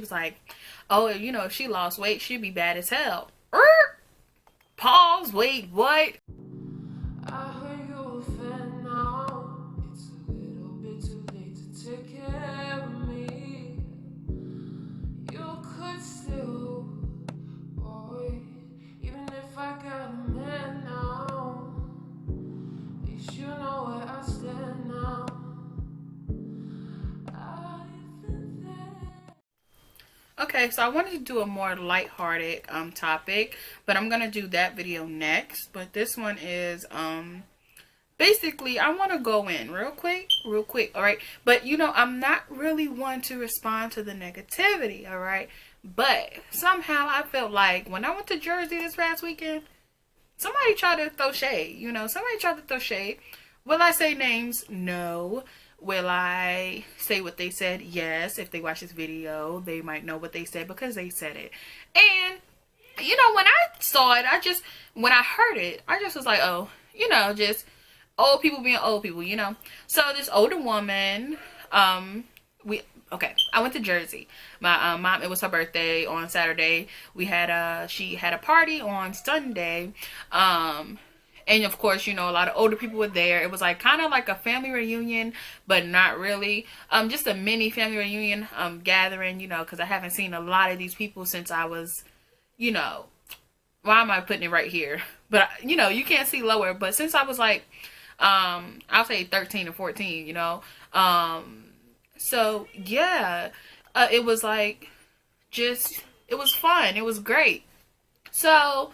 was like, oh, you know, if she lost weight, she'd be bad as hell. Pause, wait, what? I heard you a fan now. It's a little bit too late to take care of me. You could still, boy, even if I got a man now. At least you know where I stand now. I've been there. Okay, so I wanted to do a more lighthearted topic, but I'm gonna do that video next. But this one is basically I want to go in real quick, all right? But you know, I'm not really one to respond to the negativity, all right? But somehow I felt like when I went to Jersey this past weekend, somebody tried to throw shade. You know, somebody tried to throw shade. Will I say names? No. Will I say what they said? Yes. If they watch this video, they might know what they said because they said it. And, you know, when I saw it, when I heard it, I just was like, oh, you know, just old people being old people, you know. So this older woman, I went to Jersey. My mom, it was her birthday on Saturday. She had a party on Sunday. And of course, you know, a lot of older people were there. It was like kind of like a family reunion, but not really. Just a mini family reunion gathering, you know, because I haven't seen a lot of these people since I was, you know, why am I putting it right here? But, you know, you can't see lower. But since I was like, I'll say 13 or 14, you know. So, yeah, it was like it was fun. It was great. So,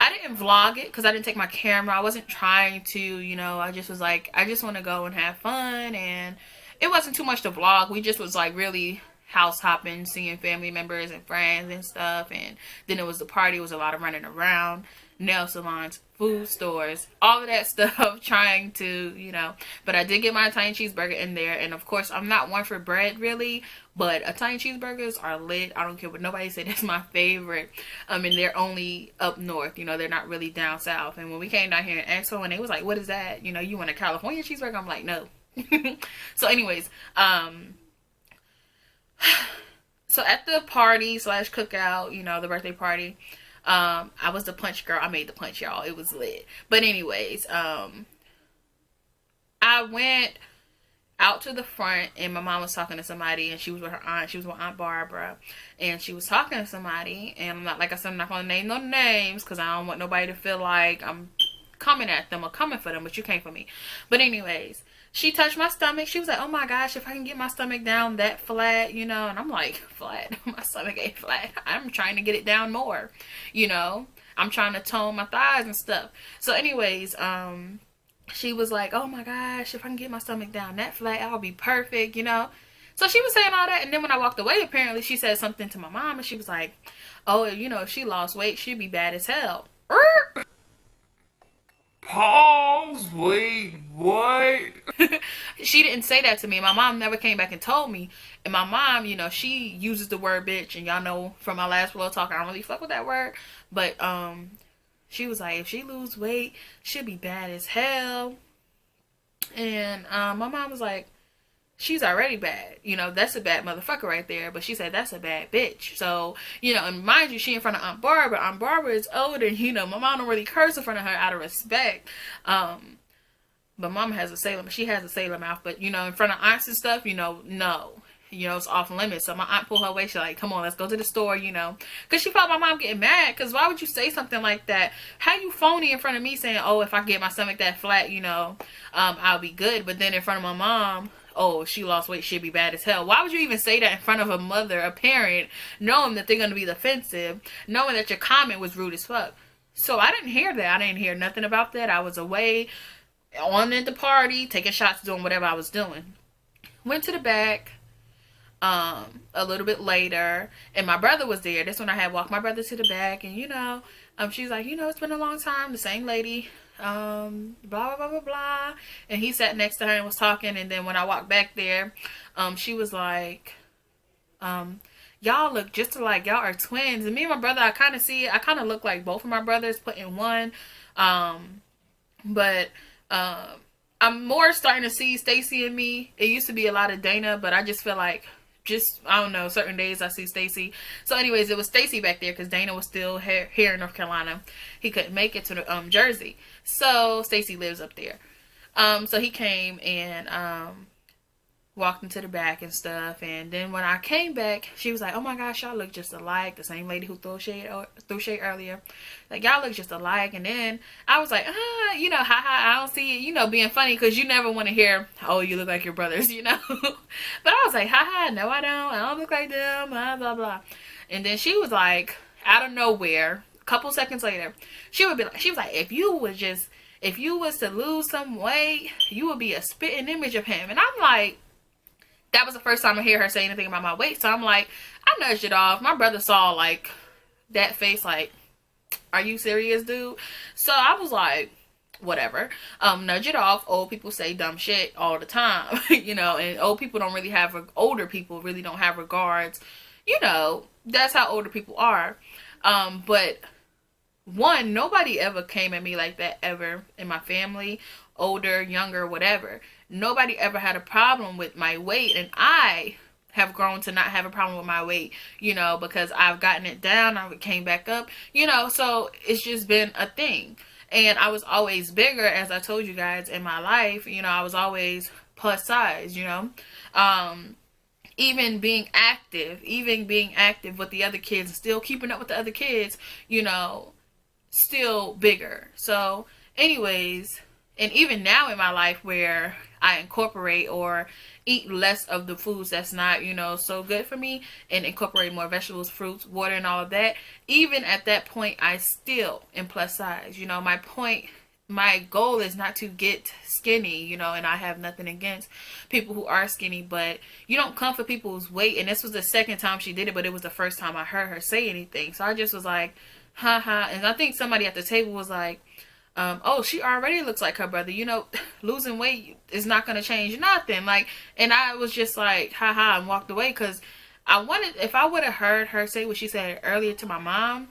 I didn't vlog it because I didn't take my camera. I wasn't trying to, you know, I just was like, I just want to go and have fun. And it wasn't too much to vlog. We just was like really house hopping, seeing family members and friends and stuff. And then it was the party. It was a lot of running around, nail salons, food stores, all of that stuff, trying to, you know. But I did get my Italian cheeseburger in there. And of course, I'm not one for bread really, but Italian cheeseburgers are lit. I don't care what nobody said. That's my favorite. And they're only up north, you know, they're not really down south. And when we came down here in Expo and they was like, what is that? You know, you want a California cheeseburger? I'm like, no. So anyways, so at the party / cookout, you know, the birthday party, I was the punch girl. I made the punch, y'all. It was lit. But anyways, I went out to the front and my mom was talking to somebody and she was with her aunt. She was with Aunt Barbara and she was talking to somebody. And I'm not, like I said, I'm not going to name no names because I don't want nobody to feel like I'm coming at them or coming for them, but you came for me. But anyways, she touched my stomach. She was like, oh my gosh, if I can get my stomach down that flat, you know. And I'm like, flat? My stomach ain't flat. I'm trying to get it down more, you know. I'm trying to tone my thighs and stuff. So anyways, she was like, oh my gosh, if I can get my stomach down that flat, I'll be perfect, you know. So she was saying all that. And then when I walked away, apparently she said something to my mom. And she was like, oh, you know, if she lost weight, she'd be bad as hell. Pause, wait, what? She didn't say that to me. My mom never came back and told me. And my mom, you know, she uses the word bitch. And y'all know from my last vlog talk, I don't really fuck with that word. But she was like, if she lose weight, she'll be bad as hell. And my mom was like, she's already bad. You know, that's a bad motherfucker right there. But she said, that's a bad bitch. So, you know, and mind you, she in front of Aunt Barbara. Aunt Barbara is older. You know, my mom don't really curse in front of her out of respect. But mom has a sailor, she has a sailor mouth. But, you know, in front of aunts and stuff, you know, no. You know, it's off limits. So my aunt pulled her away. She's like, come on, let's go to the store, you know. Because she felt my mom getting mad. Because why would you say something like that? How you phony in front of me saying, oh, if I get my stomach that flat, you know, I'll be good. But then in front of my mom, oh, she lost weight, she'd be bad as hell. Why would you even say that in front of a mother, a parent, knowing that they're going to be defensive, knowing that your comment was rude as fuck? So I didn't hear that. I didn't hear nothing about that. I was away on at the party, taking shots, doing whatever I was doing. Went to the back a little bit later, and my brother was there. That's when I had walked my brother to the back, and you know, she's like, you know, it's been a long time. The same lady, blah blah blah blah blah, and he sat next to her and was talking. And then when I walked back there, she was like, y'all look just alike. Y'all are twins. And me and my brother, I kind of look like both of my brothers put in one. But I'm more starting to see Stacy and me. It used to be a lot of Dana, but I just feel like just, I don't know, certain days I see Stacy. So anyways, it was Stacy back there because Dana was still here in North Carolina. He couldn't make it to the Jersey. So Stacy lives up there. So he came and walked into the back and stuff. And then when I came back, she was like, "Oh my gosh, y'all look just alike." The same lady who threw shade earlier, like, y'all look just alike. And then I was like, you know, haha, I don't see it, you know, being funny, because you never want to hear, "Oh, you look like your brothers," you know. But I was like, haha, no, I don't look like them, blah blah blah. And then she was like, out of nowhere, a couple seconds later, she was like, if you was to lose some weight, you would be a spitting image of him. And I'm like, that was the first time I hear her say anything about my weight. So I'm like, I nudged it off. My brother saw, like, that face, like, are you serious, dude? So I was like, whatever. Nudge it off. Old people say dumb shit all the time, you know, and older people really don't have regards. You know, that's how older people are. But one, nobody ever came at me like that ever in my family, older, younger, whatever. Nobody ever had a problem with my weight, and I have grown to not have a problem with my weight, you know, because I've gotten it down, I came back up, you know, so it's just been a thing. And I was always bigger, as I told you guys, in my life, you know, I was always plus size, you know. Even being active with the other kids, still keeping up with the other kids, you know, still bigger. So anyways, and even now in my life where I incorporate or eat less of the foods that's not, you know, so good for me, and incorporate more vegetables, fruits, water, and all of that, even at that point, I still am plus size. You know, my goal is not to get skinny, you know, and I have nothing against people who are skinny, but you don't come for people's weight. And this was the second time she did it, but it was the first time I heard her say anything. So I just was like, haha. And I think somebody at the table was like, oh, she already looks like her brother, you know, losing weight is not going to change nothing. Like, and I was just like, haha, and walked away, because if I would have heard her say what she said earlier to my mom,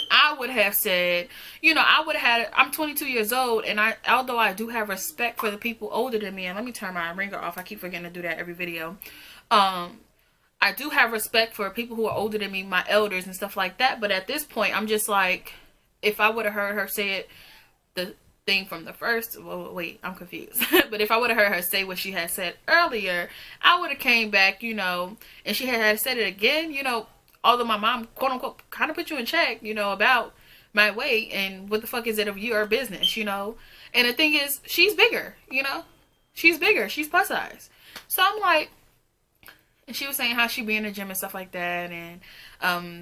I would have said, you know, I'm 22 years old, and although I do have respect for the people older than me, and let me turn my ringer off, I keep forgetting to do that every video. I do have respect for people who are older than me, my elders and stuff like that, but at this point, I'm just like, if I would have heard her say it, the thing from the first, well, wait, I'm confused. But if I would have heard her say what she had said earlier, I would have came back, you know, and she had said it again, you know, although my mom, quote unquote, kind of put you in check, you know, about my weight, and what the fuck is it of your business, you know? And the thing is, she's bigger, you know? She's bigger. She's plus size. So I'm like, and she was saying how she be in the gym and stuff like that, and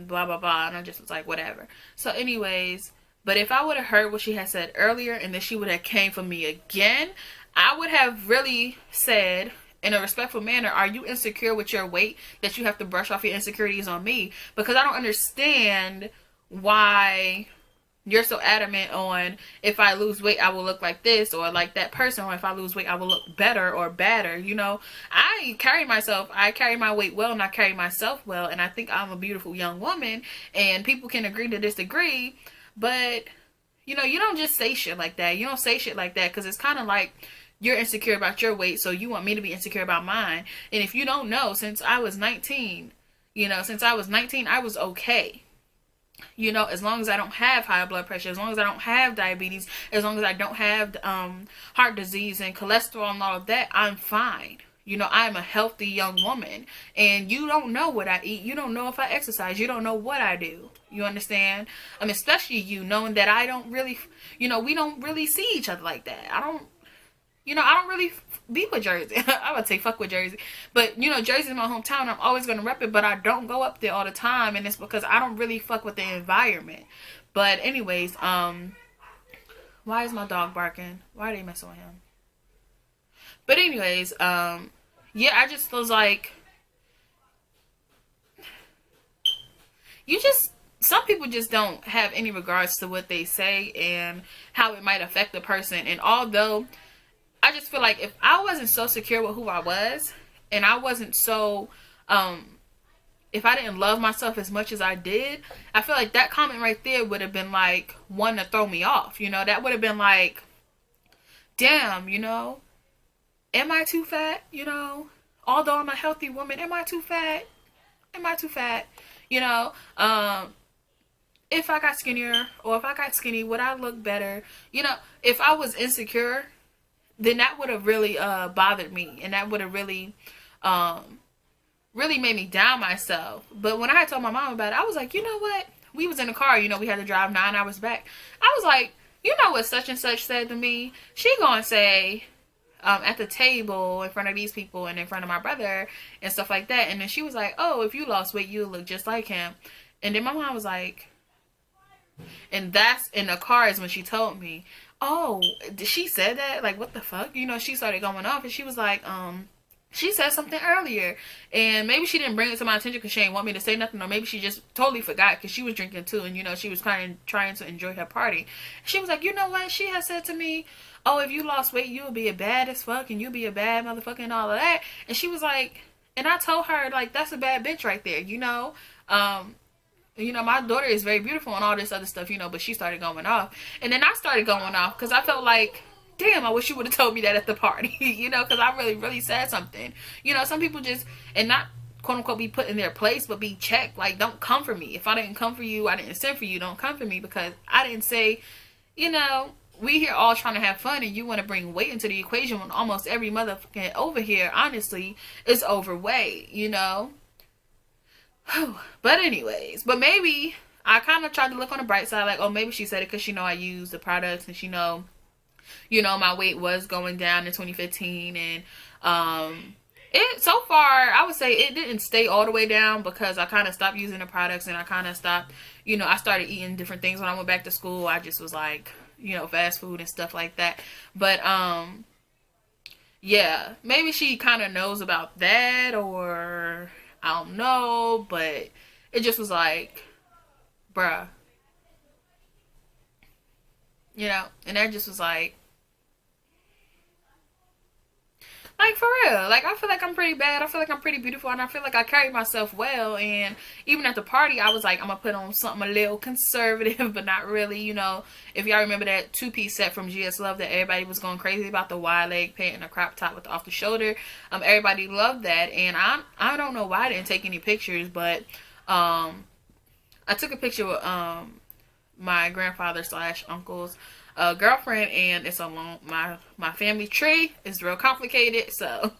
blah, blah, blah. And I just was like, whatever. So anyways, but if I would have heard what she had said earlier, and then she would have came for me again, I would have really said, in a respectful manner, are you insecure with your weight that you have to brush off your insecurities on me? Because I don't understand why you're so adamant on, if I lose weight, I will look like this, or like that person, or if I lose weight, I will look better or badder. You know, I carry my weight well, and I carry myself well, and I think I'm a beautiful young woman, and people can agree to disagree, but, you know, you don't just say shit like that. You don't say shit like that, because it's kind of like, you're insecure about your weight, so you want me to be insecure about mine. And if you don't know, since I was 19, I was okay. You know, as long as I don't have high blood pressure, as long as I don't have diabetes, as long as I don't have heart disease and cholesterol and all of that, I'm fine. You know, I'm a healthy young woman, and you don't know what I eat. You don't know if I exercise. You don't know what I do. You understand? Especially you, knowing that I don't really, you know, we don't really see each other like that. I don't really be with Jersey. I would say fuck with Jersey. But, you know, Jersey's my hometown. I'm always going to rep it, but I don't go up there all the time. And it's because I don't really fuck with the environment. But anyways, why is my dog barking? Why are they messing with him? But anyways, yeah, I just was like, some people just don't have any regards to what they say and how it might affect the person. And although I just feel like if I wasn't so secure with who I was, and I wasn't so, if I didn't love myself as much as I did, I feel like that comment right there would have been like one to throw me off. You know, that would have been like, damn, you know, am I too fat? You know, although I'm a healthy woman, am I too fat? Am I too fat? You know, if I got skinnier or if I got skinny, would I look better? You know, if I was insecure, then that would have really bothered me, and that would have um, really made me down myself. But when I had told my mom about it, I was like, you know what? We was in the car, you know, we had to drive 9 hours back. I was like, you know what such and such said to me? She gonna say, at the table in front of these people and in front of my brother and stuff like that. And then she was like, oh, if you lost weight, you look just like him. And then my mom was like, and that's in the car is when she told me, oh, she said that? Like, what the fuck? You know, she started going off and she was like, she said something earlier, and maybe she didn't bring it to my attention because she didn't want me to say nothing, or maybe she just totally forgot because she was drinking too, and you know she was kind of trying to enjoy her party. She was like, you know what? She had said to me, "Oh, if you lost weight, you would be a bad as fuck, and you'll be a bad motherfucker, and all of that." And she was like, and I told her like, that's a bad bitch right there, you know. You know, my daughter is very beautiful and all this other stuff, you know, but she started going off. And then I started going off because I felt like, damn, I wish you would have told me that at the party, you know, because I really, really said something. You know, some people just, and not quote unquote be put in their place, but be checked. Like, don't come for me. If I didn't come for you, I didn't send for you, don't come for me because I didn't say, you know, we here all trying to have fun and you want to bring weight into the equation when almost every motherfucking over here, honestly, is overweight, you know? But anyways, but maybe I kind of tried to look on the bright side, like, oh, maybe she said it because she know I use the products and she know, you know, my weight was going down in 2015, and it so far I would say it didn't stay all the way down because I kind of stopped using the products and I kind of stopped, you know, I started eating different things when I went back to school. I just was like, you know, fast food and stuff like that. But yeah, maybe she kind of knows about that, or I don't know, but it just was like, bruh, you know, and that just was like for real. Like, I feel like I'm pretty bad. I feel like I'm pretty beautiful, and I feel like I carry myself well. And even at the party, I was like, I'm gonna put on something a little conservative, but not really. You know, if y'all remember that 2-piece set from GS Love that everybody was going crazy about, the wide leg pant and a crop top with the off the shoulder. Everybody loved that, and I don't know why I didn't take any pictures, but I took a picture with my grandfather slash uncle's girlfriend, and it's a long my family tree is real complicated, so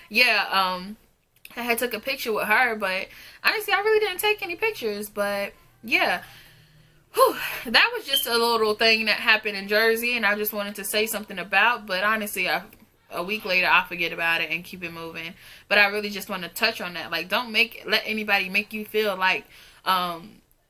yeah, I had took a picture with her, but honestly I really didn't take any pictures. But yeah, whew, that was just a little thing that happened in Jersey and I just wanted to say something about. But honestly, a week later I forget about it and keep it moving. But I really just want to touch on that. Like, don't let anybody make you feel like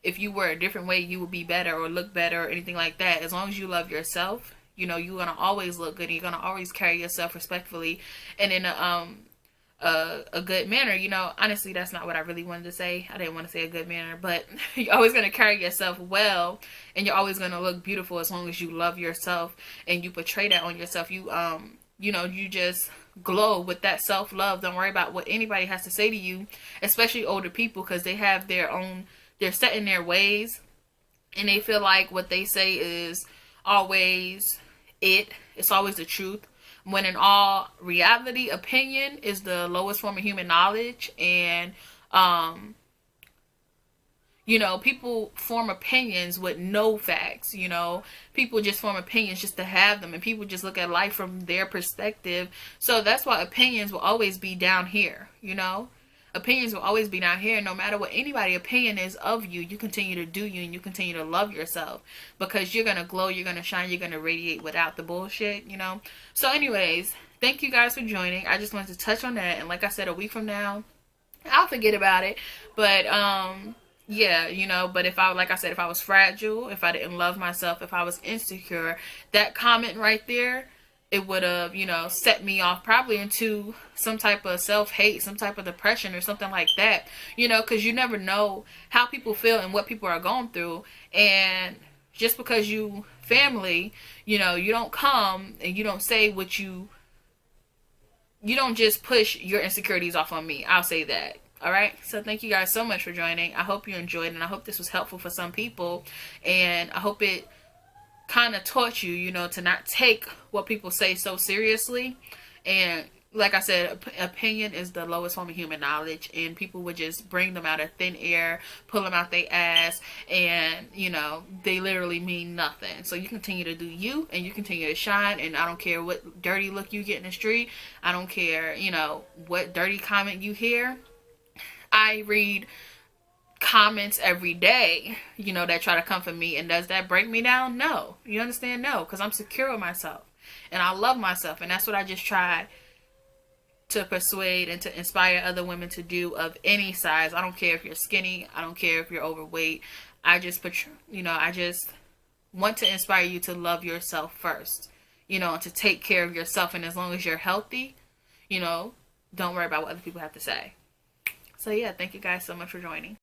if you were a different way, you would be better or look better or anything like that. As long as you love yourself, you know, you're going to always look good. And you're going to always carry yourself respectfully and in a good manner. You know, honestly, that's not what I really wanted to say. I didn't want to say a good manner, but you're always going to carry yourself well, and you're always going to look beautiful as long as you love yourself and you portray that on yourself. You know, you just glow with that self-love. Don't worry about what anybody has to say to you, especially older people, because they have their own, they're set in their ways, and they feel like what they say is always it's always the truth, when in all reality, opinion is the lowest form of human knowledge. And you know, people form opinions with no facts. You know, people just form opinions just to have them, and people just look at life from their perspective. So that's why opinions will always be down here, you know. Opinions will always be down here. No matter what anybody's opinion is of you, you continue to do you, and you continue to love yourself, because you're going to glow, you're going to shine, you're going to radiate without the bullshit, you know. So anyways, thank you guys for joining. I just wanted to touch on that. And like I said, a week from now, I'll forget about it. But yeah, you know, but if I, like I said, if I was fragile, if I didn't love myself, if I was insecure, that comment right there, it would have, you know, set me off probably into some type of self-hate, some type of depression or something like that, you know, because you never know how people feel and what people are going through. And just because you family, you know, you don't come and you don't say what you don't just push your insecurities off on me. I'll say that. All right. So thank you guys so much for joining. I hope you enjoyed, and I hope this was helpful for some people. And I hope it kind of taught you, you know, to not take what people say so seriously, and like I said, opinion is the lowest form of human knowledge, and people would just bring them out of thin air, pull them out their ass, and they literally mean nothing. So you continue to do you, and you continue to shine, and I don't care what dirty look you get in the street. I don't care, what dirty comment you hear. I read comments every day, that try to comfort me, and does that break me down? No. You understand? No, because I'm secure with myself, and I love myself, and that's what I just try to persuade and to inspire other women to do, of any size. I don't care if you're skinny. I don't care if you're overweight. I just I just want to inspire you to love yourself first, and to take care of yourself. And as long as you're healthy, don't worry about what other people have to say. So yeah, thank you guys so much for joining.